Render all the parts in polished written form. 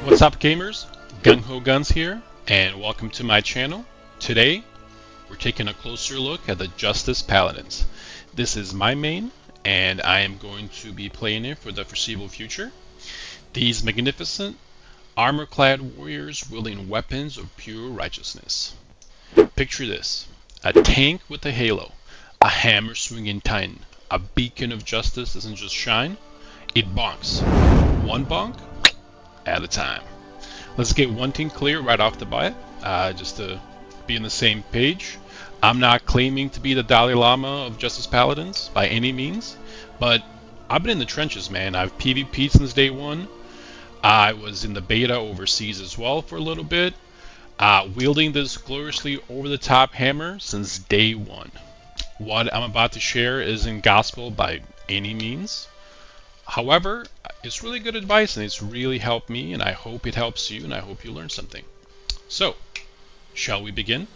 What's up, gamers? Gung Ho Guns here, and welcome to my channel. Today, we're taking a closer look at the Justice Paladins. This is my main, and I am going to be playing it for the foreseeable future. These magnificent, armor-clad warriors wielding weapons of pure righteousness. Picture this: a tank with a halo, a hammer-swinging titan, a beacon of justice doesn't just shine, it bonks. One bonk at a time. Let's get one thing clear right off the bat, just to be on the same page. I'm not claiming to be the Dalai Lama of Justice Paladins by any means, but I've been in the trenches, man. I've PvP'd since day one. I was in the beta overseas as well for a little bit, wielding this gloriously over-the-top hammer since day one. What I'm about to share isn't gospel by any means. However, it's really good advice and it's really helped me, and I hope it helps you, and I hope you learn something. So, shall we begin?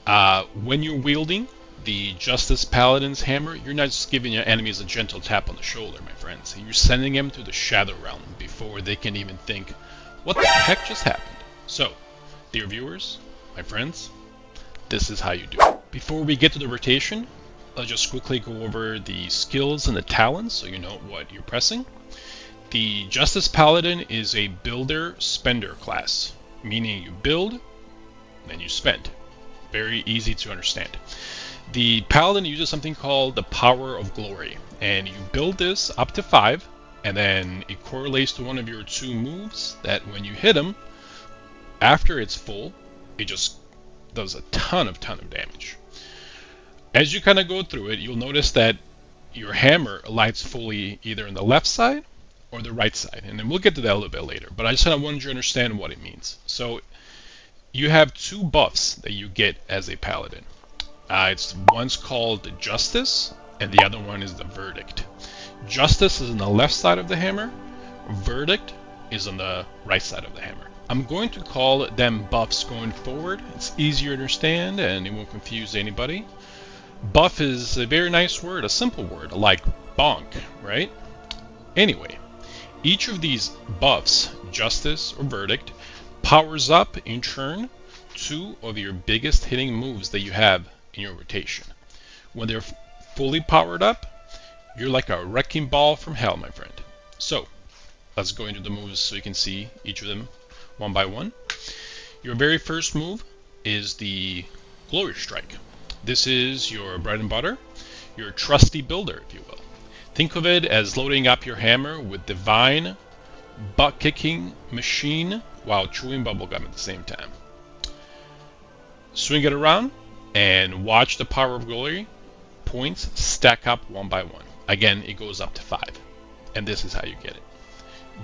When you're wielding the Justice Paladin's hammer, you're not just giving your enemies a gentle tap on the shoulder, my friends. You're sending them to the Shadow Realm before they can even think, what the heck just happened? So, dear viewers, my friends, this is how you do it. Before we get to the rotation, I'll just quickly go over the skills and the talents so you know what you're pressing. The Justice Paladin is a builder-spender class, meaning you build, then you spend. Very easy to understand. The Paladin uses something called the Power of Glory, and you build this up to 5, and then it correlates to one of your 2 moves that when you hit them, after it's full, it just does a ton of damage. As you kind of go through it, you'll notice that your hammer lights fully either on the left side or the right side. And then we'll get to that a little bit later, but I just kind of wanted you to understand what it means. So you have 2 buffs that you get as a paladin. One's called the Justice, and the other one is the Verdict. Justice is on the left side of the hammer. Verdict is on the right side of the hammer. I'm going to call them buffs going forward. It's easier to understand and it won't confuse anybody. Buff is a very nice word, a simple word, like bonk, right? Anyway, each of these buffs, Justice or Verdict, powers up in turn 2 of your biggest hitting moves that you have in your rotation. When they're fully powered up, you're like a wrecking ball from hell, my friend. So, let's go into the moves so you can see each of them one by one. Your very first move is the Glorious Strike. This is your bread and butter, your trusty builder, if you will. Think of it as loading up your hammer with divine, butt-kicking machine while chewing bubblegum at the same time. Swing it around and watch the Power of Glory points stack up one by one. Again, it goes up to 5, and this is how you get it.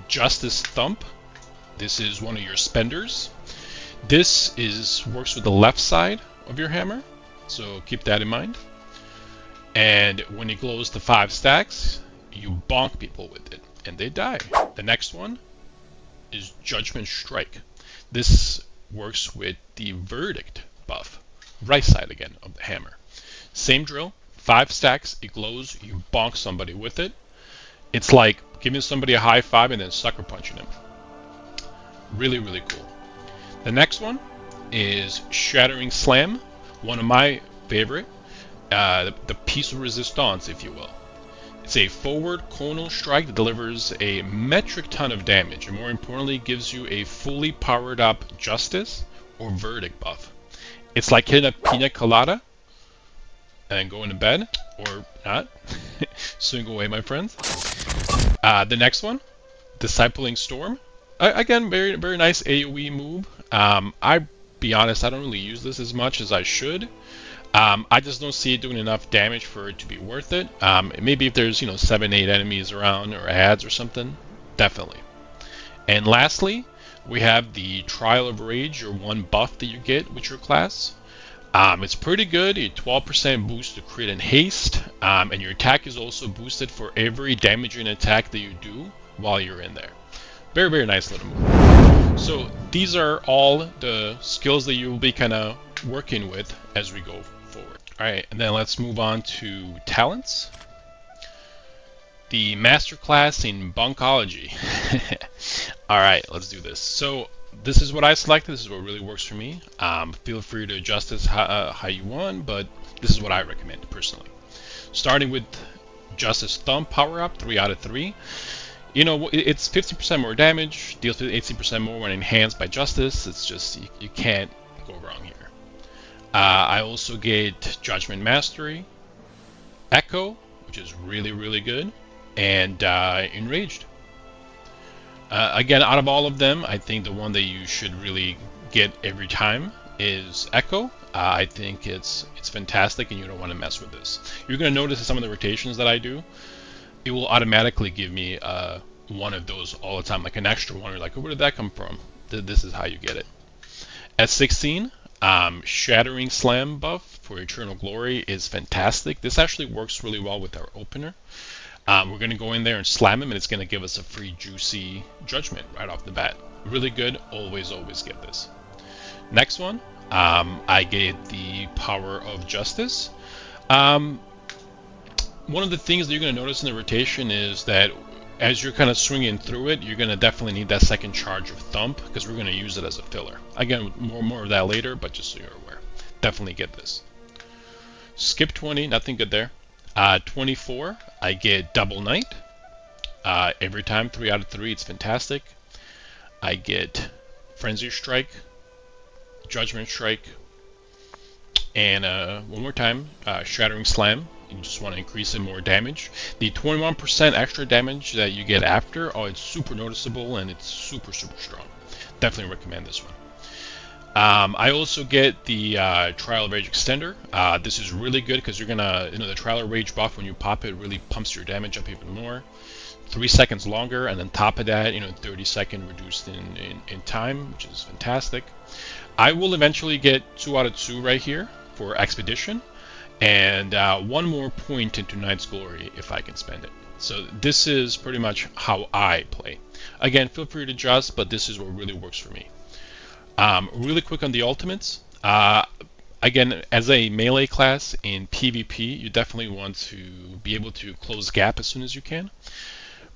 Justice Thump. This is one of your spenders. This works with the left side of your hammer, so keep that in mind. And when it glows to 5 stacks, you bonk people with it, and they die. The next one is Judgement Strike. This works with the Verdict buff, right side again of the hammer. Same drill, 5 stacks, it glows, you bonk somebody with it. It's like giving somebody a high five and then sucker punching them. Really, really cool. The next one is Shattering Slam, one of my favorite, the piece of resistance, if you will. It's a forward conal strike that delivers a metric ton of damage, and more importantly, gives you a fully powered up Justice or Verdict buff. It's like hitting a pina colada and going to bed, or not. Swing away, my friends. The next one, Discipling Storm. Again, very, very nice AoE move. I be honest, I don't really use this as much as I should. I just don't see it doing enough damage for it to be worth it. Maybe if there's 7, 8 enemies around or ads or something, definitely. And lastly, we have the Trial of Rage, or 1 buff that you get with your class. It's pretty good, a 12% boost to crit and haste, and your attack is also boosted for every damaging attack that you do while you're in there. Very, very nice little move. So these are all the skills that you will be kind of working with as we go forward. Alright, and then let's move on to talents. the masterclass in Bonkology. Alright, let's do this. So this is what I selected. This is what really works for me. Feel free to adjust this how you want, but this is what I recommend personally. Starting with Justice Thump power up, 3 out of 3. You know, it's 50% more damage, deals 18% more when enhanced by Justice. It's just, you can't go wrong here. I also get Judgment Mastery, Echo, which is really, really good, and Enraged. Again, out of all of them, I think the one that you should really get every time is Echo. I think it's fantastic, and you don't want to mess with this. You're going to notice in some of the rotations that I do, it will automatically give me one of those all the time, like an extra one. You're like, where did that come from? This is how you get it. At 16, Shattering Slam buff for Eternal Glory is fantastic. This actually works really well with our opener. We're going to go in there and slam him, and it's going to give us a free juicy judgment right off the bat. Really good. Always get this. Next one, I get the Power of Justice. One of the things that you're going to notice in the rotation is that as you're kind of swinging through it, you're going to definitely need that second charge of Thump, because we're going to use it as a filler. Again, more of that later, but just so you're aware. Definitely get this. Skip 20, nothing good there. 24, I get Double Knight. Every time, 3 out of 3, it's fantastic. I get Frenzy Strike, Judgment Strike, and one more time, Shattering Slam. You just want to increase in more damage. The 21% extra damage that you get after, it's super noticeable, and it's super strong. Definitely recommend this one. I also get the Trial of Rage Extender. This is really good because you're gonna, the Trial of Rage buff, when you pop it, really pumps your damage up even more. 3 seconds longer, and then top of that, 30-second reduced in time, which is fantastic. I will eventually get 2 out of 2 right here for Expedition, and 1 more point into Knight's Glory if I can spend it. So this is pretty much how I play. Again, feel free to adjust, but this is what really works for me. Really quick on the ultimates. Again, as a melee class in PvP, you definitely want to be able to close gap as soon as you can.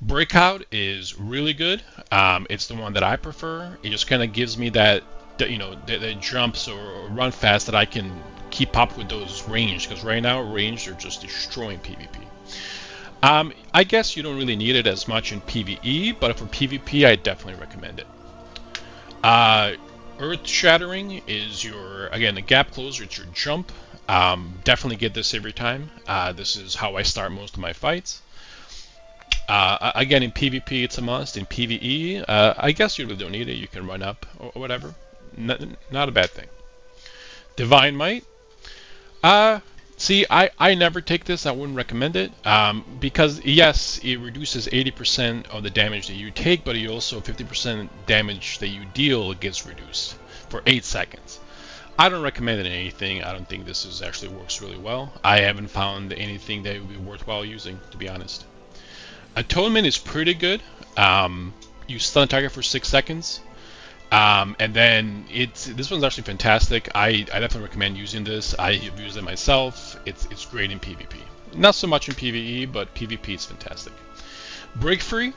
Breakout is really good. It's the one that I prefer. It just kind of gives me that jumps or run fast that I can keep up with those range, because right now range are just destroying PvP. I guess you don't really need it as much in PvE, but for PvP I definitely recommend it. Earth Shattering is again, the gap closer, it's your jump. Definitely get this every time. This is how I start most of my fights. Again, in PvP it's a must. In PvE, I guess you really don't need it. You can run up or whatever. Not a bad thing. Divine Might. See, I never take this. I wouldn't recommend it, because yes, it reduces 80% of the damage that you take, but it also 50% damage that you deal gets reduced for 8 seconds. I don't recommend it in anything. I don't think this actually works really well. I haven't found anything that would be worthwhile using, to be honest. Atonement is pretty good. You stun a target for 6 seconds. And then this one's actually fantastic. I definitely recommend using this. I have used it myself. It's great in PvP. Not so much in PvE, but PvP is fantastic. Break Free,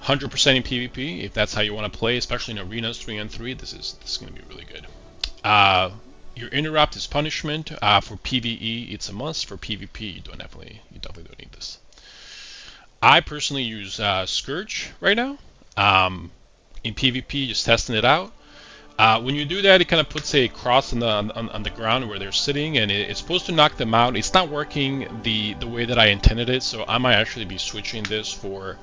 100% in PvP if that's how you want to play, especially in arenas 3-on-3. This is going to be really good. Your Interrupt is Punishment. For PvE, it's a must. For PvP, you definitely don't need this. I personally use Scourge right now. In PvP, just testing it out. When you do that, it kind of puts a cross on the ground where they're sitting, and it's supposed to knock them out. It's not working the way that I intended it, so I might actually be switching this for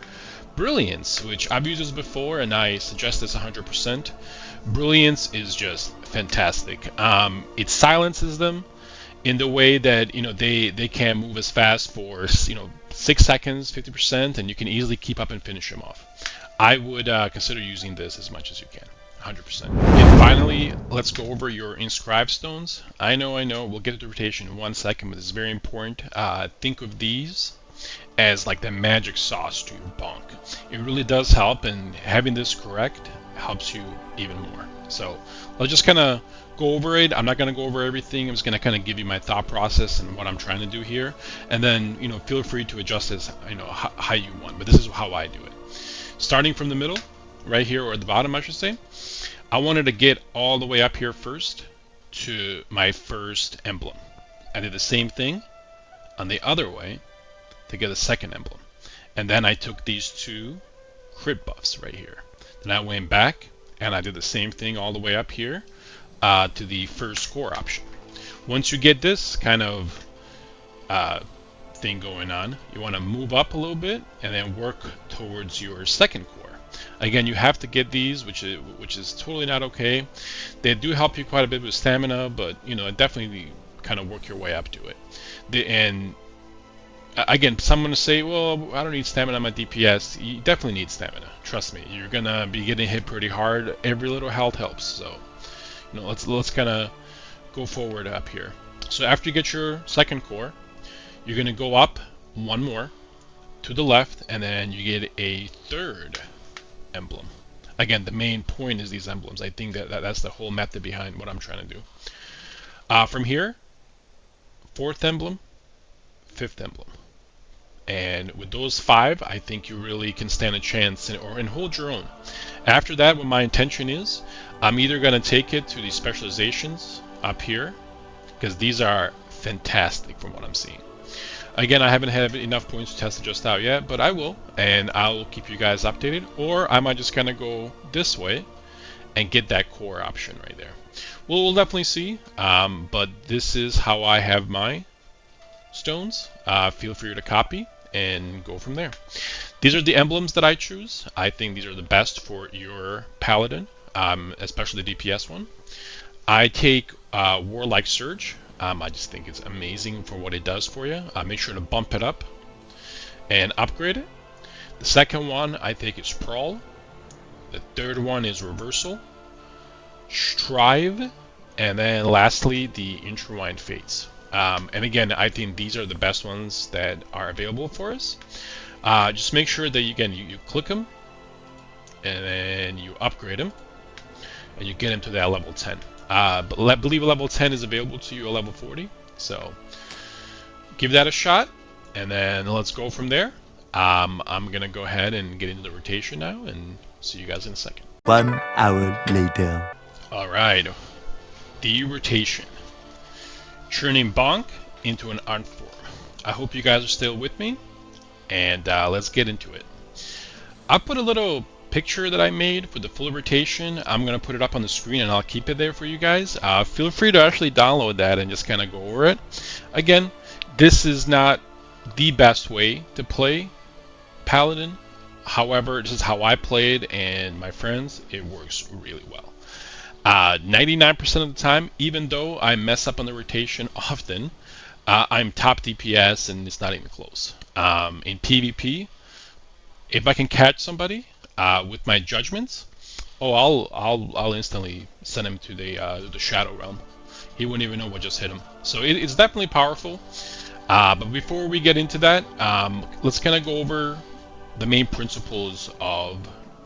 Brilliance, which I've used this before, and I suggest this 100%. Brilliance is just fantastic. It silences them in the way that they can't move as fast for 6 seconds, 50%, and you can easily keep up and finish them off. I would consider using this as much as you can, 100%. And finally, let's go over your Inscribed stones. I know, we'll get to the rotation in 1 second, but it's very important. Think of these as like the magic sauce to your bonk. It really does help, and having this correct helps you even more. So I'll just kind of go over it. I'm not going to go over everything. I'm just going to kind of give you my thought process and what I'm trying to do here, and then feel free to adjust this how you want. But this is how I do it. Starting from the middle, right here, or at the bottom, I should say. I wanted to get all the way up here first to my first emblem. I did the same thing on the other way to get a second emblem. And then I took these two crit buffs right here. Then I went back and I did the same thing all the way up here to the first core option. Once you get this kind of thing going on, you want to move up a little bit and then work towards your second core. Again, you have to get these, which is totally not okay. They do help you quite a bit with stamina, but definitely kind of work your way up to it. And again, some going to say, well, I don't need stamina on my DPS. You definitely need stamina. Trust me, you're gonna be getting hit pretty hard. Every little health helps. So, let's kind of go forward up here. So after you get your second core, you're gonna go up one more to the left, and then you get a third emblem. Again, the main point is these emblems. I think that's the whole method behind what I'm trying to do. From here, fourth emblem, fifth emblem. And with those 5, I think you really can stand a chance and hold your own. After that, what my intention is, I'm either going to take it to the specializations up here, because these are fantastic from what I'm seeing. Again, I haven't had enough points to test it just out yet, but I will, and I'll keep you guys updated. Or I might just kind of go this way and get that core option right there. We'll definitely see, but this is how I have my stones. Feel free to copy and go from there. These are the emblems that I choose. I think these are the best for your paladin, especially the DPS one. I take Warlike Surge. I just think it's amazing for what it does for you. Make sure to bump it up and upgrade it. The second one I think is Sprawl. The third one is Reversal, Strive, and then lastly the Intertwined Fates. And again, I think these are the best ones that are available for us. Just make sure that you click them and then you upgrade them and you get them to that level 10. But I believe level 10 is available to you at level 40. So give that a shot and then let's go from there. I'm going to go ahead and get into the rotation now and see you guys in a second. 1 hour later. Alright, the rotation. Turning Bonk into an art form. I hope you guys are still with me, and let's get into it. I put a little picture that I made for the full rotation. I'm going to put it up on the screen and I'll keep it there for you guys. Feel free to actually download that and just kind of go over it. Again, this is not the best way to play Paladin. However, this is how I played and my friends, it works really well. 99% of the time, even though I mess up on the rotation often, I'm top DPS and it's not even close. In PvP, if I can catch somebody with my judgments, I'll instantly send him to the Shadow Realm. He wouldn't even know what just hit him. So it's definitely powerful. But before we get into that, let's kind of go over the main principles of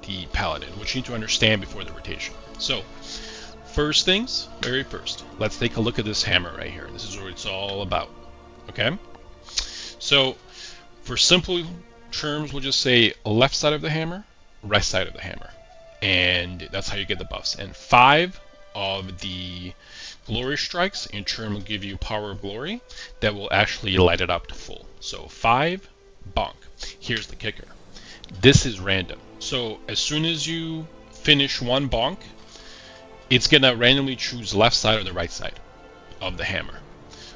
the Paladin, which you need to understand before the rotation. So, first things, very first, let's take a look at this hammer right here. This is what it's all about, okay? So, for simple terms, we'll just say left side of the hammer, right side of the hammer. And that's how you get the buffs. And 5 of the glory strikes in turn will give you power of glory that will actually light it up to full. So 5, bonk. Here's the kicker. This is random. So as soon as you finish one bonk, it's going to randomly choose left side or the right side of the hammer.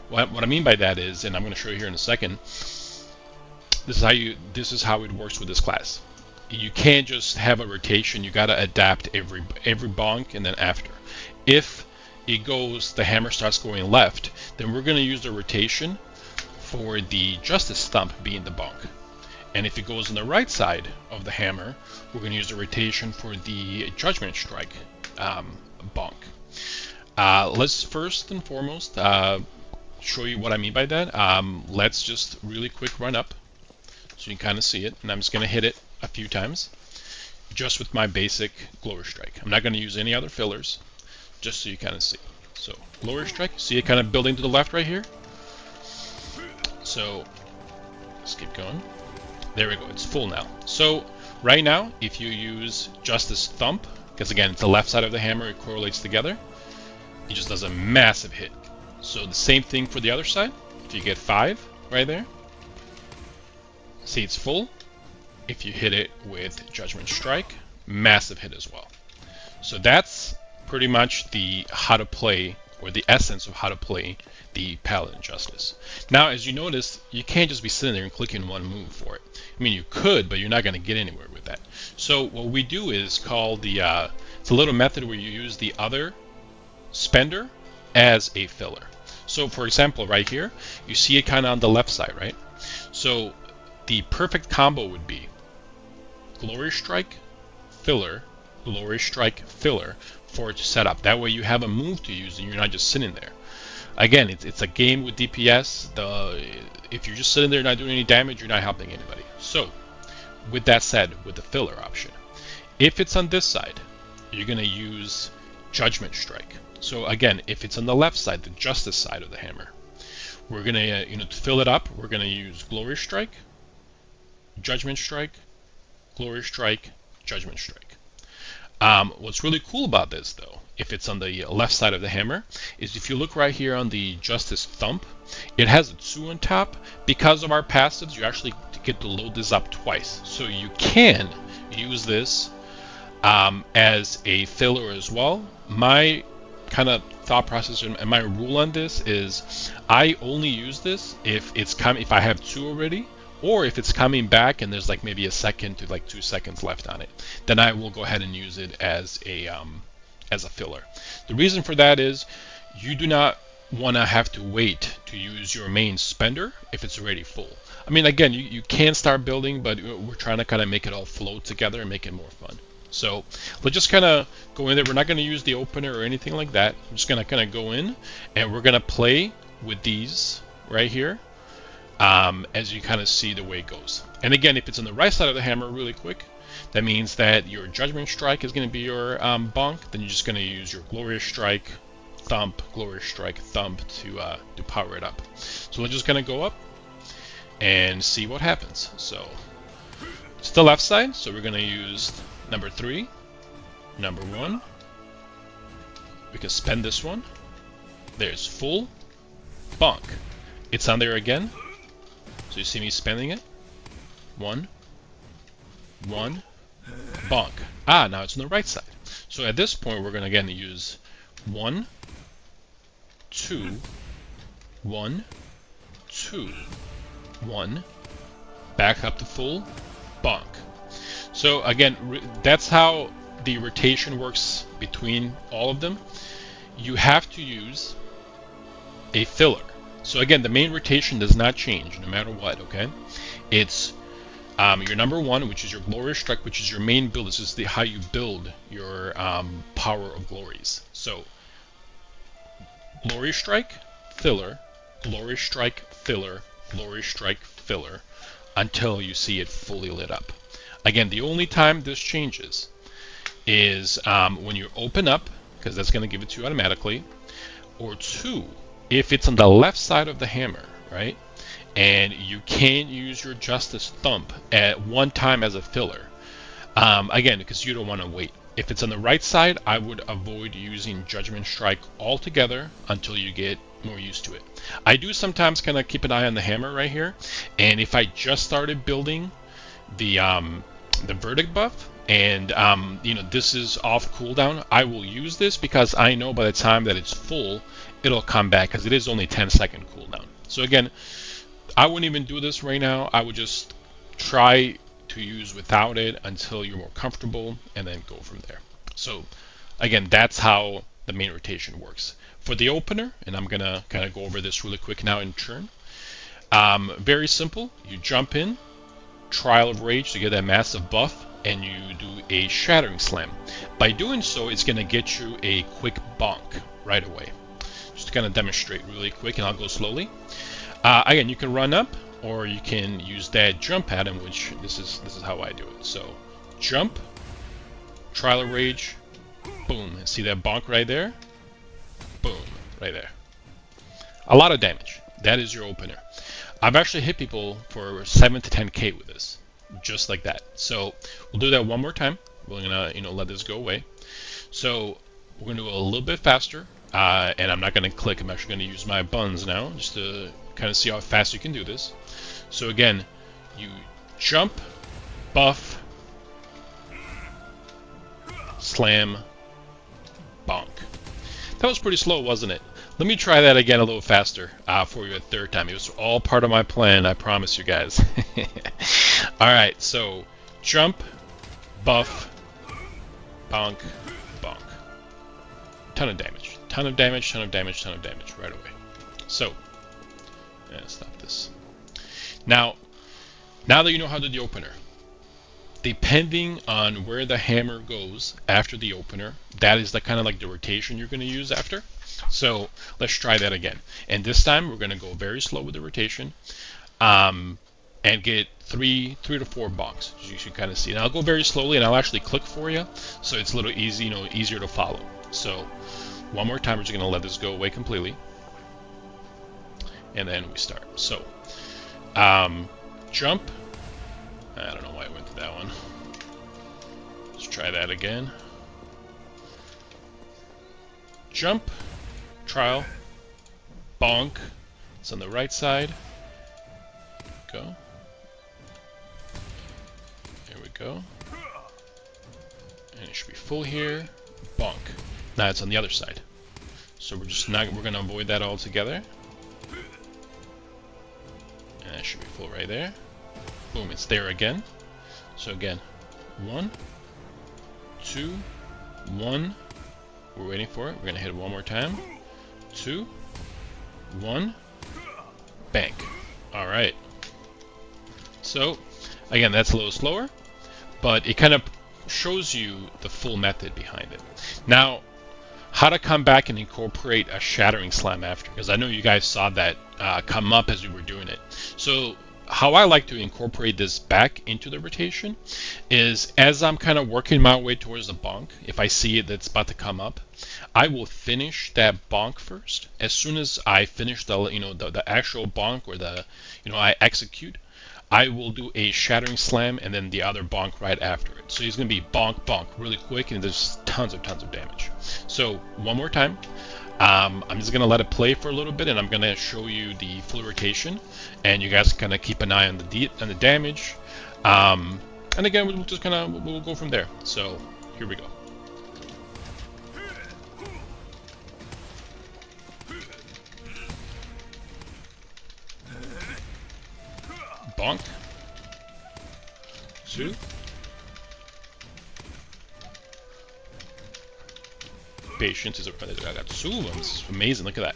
What I mean by that is, and I'm going to show you here in a second, this is how it works with this class. You can't just have a rotation, you got to adapt every bonk and then after. If the hammer starts going left, then we're going to use the rotation for the Justice Thump being the bonk. And if it goes on the right side of the hammer, we're going to use the rotation for the Judgement Strike bonk. Let's first and foremost show you what I mean by that. Let's just really quick run up so you can kind of see it. And I'm just going to hit it a few times. just with my basic Glory Strike. I'm not going to use any other fillers, just so you kind of see. So Glory Strike, see it kind of building to the left right here? So let's keep going. There we go, it's full now. So right now, if you use just this Thump, because again, it's the left side of the hammer, it correlates together, it just does a massive hit. So the same thing for the other side. If you get 5 right there, see it's full. If you hit it with Judgement Strike, massive hit as well. So that's pretty much the how to play, or the essence of how to play the Paladin Justice. Now, as you notice, you can't just be sitting there and clicking one move for it. I mean, you could, but you're not going to get anywhere with that. So what we do is called the, it's a little method where you use the other spender as a filler. So for example, right here, you see it kind of on the left side, right? So the perfect combo would be Glory Strike, filler, Glory Strike, filler for it to set up. That way you have a move to use and you're not just sitting there. Again, it's a game with DPS. If you're just sitting there not doing any damage, you're not helping anybody. So with that said, with the filler option, if it's on this side, you're going to use Judgement Strike. So again, if it's on the left side, the Justice side of the hammer, we're going to, to fill it up, we're going to use Glory Strike, Judgement Strike, Glory Strike, Judgement Strike. What's really cool about this, though, if it's on the left side of the hammer, is if you look right here on the Justice Thump, it has a 2 on top. Because of our passives, you actually get to load this up twice. So you can use this as a filler as well. My kind of thought process and my rule on this is I only use this if I have 2 already, or if it's coming back and there's like maybe a second to like 2 seconds left on it, then I will go ahead and use it as a filler. The reason for that is you do not want to have to wait to use your main spender if it's already full. I mean, again, you can start building, but we're trying to kind of make it all flow together and make it more fun. So let's just kind of go in there. We're not going to use the opener or anything like that. I'm just going to kind of go in and we're going to play with these right here as you kind of see the way it goes. And again, if it's on the right side of the hammer really quick, that means that your Judgement Strike is going to be your bonk. Then you're just going to use your Glorious Strike, Thump, Glorious Strike, Thump to power it up. So we're just going to go up and see what happens. So it's the left side, so we're going to use number 3, number 1. We can spend this one. There's full, bonk. It's on there again. So you see me spending it. 1, bonk. Now it's on the right side. So at this point, we're going to again use 1, 2, 1, 2, 1, back up to full, bonk. So again, that's how the rotation works between all of them. You have to use a filler. So again, the main rotation does not change no matter what, okay? It's your number 1, which is your Glorious Strike, which is your main build. This is how you build your power of glories. So Glorious Strike, filler, Glorious Strike, filler, Glorious Strike, filler, until you see it fully lit up. Again, the only time this changes is when you open up, because that's going to give it to you automatically, or 2, if it's on the left side of the hammer, right? And you can't use your Justice Thump at one time as a filler. Again, because you don't want to wait. If it's on the right side, I would avoid using Judgement Strike altogether until you get more used to it. I do sometimes kind of keep an eye on the hammer right here, and if I just started building the verdict buff and this is off cooldown, I will use this because I know by the time that it's full, it'll come back because it is only 10-second cooldown. So again, I wouldn't even do this right now. I would just try to use without it until you're more comfortable and then go from there. So again, that's how the main rotation works. For the opener, and I'm gonna kind of go over this really quick now in turn. Very simple. You jump in, Trial of Rage to get that massive buff, and you do a Shattering Slam. By doing so, it's gonna get you a quick bonk right away. Just to kind of demonstrate really quick, and I'll go slowly. Again, you can run up, or you can use that jump pattern, which this is how I do it. So jump, Trial of Rage, boom. See that bonk right there? Boom, right there. A lot of damage. That is your opener. I've actually hit people for 7 to 10k with this, just like that. So we'll do that one more time. We're gonna, let this go away. So we're gonna do it a little bit faster, and I'm not gonna click. I'm actually gonna use my buttons now, just to kind of see how fast you can do this. So again, you jump, buff, slam, bonk. That was pretty slow, wasn't it? Let me try that again a little faster for you a third time. It was all part of my plan, I promise you guys. Alright, so jump, buff, bonk, bonk. Ton of damage. Ton of damage, ton of damage, ton of damage right away. So, stop this. Now that you know how to do the opener, depending on where the hammer goes after the opener, that is kind of like the rotation you're going to use after. So let's try that again. And this time we're going to go very slow with the rotation, and get 3 to 4 bonks. As you can kind of see. And I'll go very slowly, and I'll actually click for you, so it's a little easy, easier to follow. So one more time, we're just going to let this go away completely, and then we start. So jump. I don't know why I went to that one. Let's try that again. Jump, trial, bonk. It's on the right side. Go. There we go. And it should be full here. Bonk. Now it's on the other side. So we're gonna avoid that altogether. And that should be full right there. Boom, it's there again. So again, 1, 2, 1. We're waiting for it. We're gonna hit it one more time. 2, 1, bank. All right. So again, that's a little slower, but it kind of shows you the full method behind it. Now, how to come back and incorporate a shattering slam after, because I know you guys saw that come up as we were doing it. So how I like to incorporate this back into the rotation is, as I'm kind of working my way towards the bonk, if I see it that's about to come up, I will finish that bonk first. As soon as I finish the actual bonk, or I execute, I will do a shattering slam and then the other bonk right after it. So he's going to be bonk, bonk really quick, and there's tons of damage. So one more time. I'm just going to let it play for a little bit, and I'm going to show you the full rotation, and you guys kind of keep an eye on the damage. And again, we'll just we'll go from there. So here we go. Bonk. 2. Patience is I got 2 of them. This is amazing. Look at that.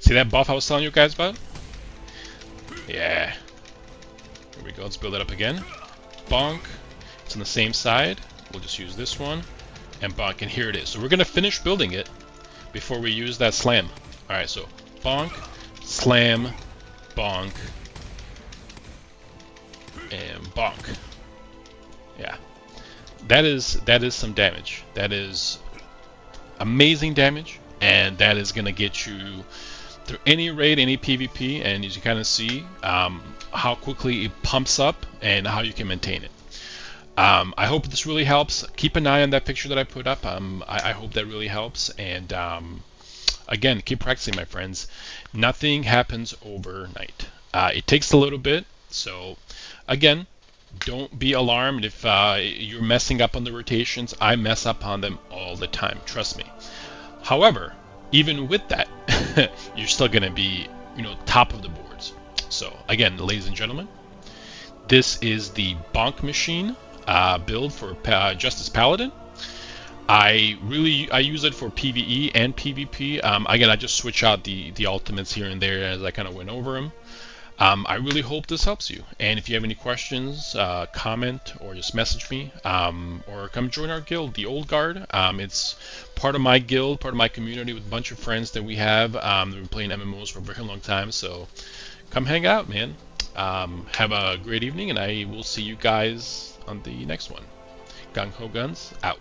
See that buff I was telling you guys about? Yeah. Here we go. Let's build it up again. Bonk. It's on the same side. We'll just use this one. And bonk. And here it is. So we're going to finish building it before we use that slam. Alright, so bonk, slam, bonk, and bonk. Yeah. That is some damage. That is amazing damage, and that is going to get you through any raid, any PvP, and as you kind of see how quickly it pumps up and how you can maintain it. I hope this really helps. Keep an eye on that picture that I put up. I hope that really helps, and again, keep practicing, my friends. Nothing happens overnight. It takes a little bit, so again, don't be alarmed if you're messing up on the rotations. I mess up on them all the time, trust me. However, even with that, you're still going to be, top of the boards. So again, ladies and gentlemen, this is the Bonk Machine build for Justice Paladin. I use it for PvE and PvP. Again, I just switch out the ultimates here and there as I kind of went over them. I really hope this helps you. And if you have any questions, comment or just message me, or come join our guild, the Old Guard. It's part of my guild, part of my community with a bunch of friends that we have. We've been playing MMOs for a very long time, so come hang out, man. Have a great evening, and I will see you guys on the next one. Gung Ho Guns, out.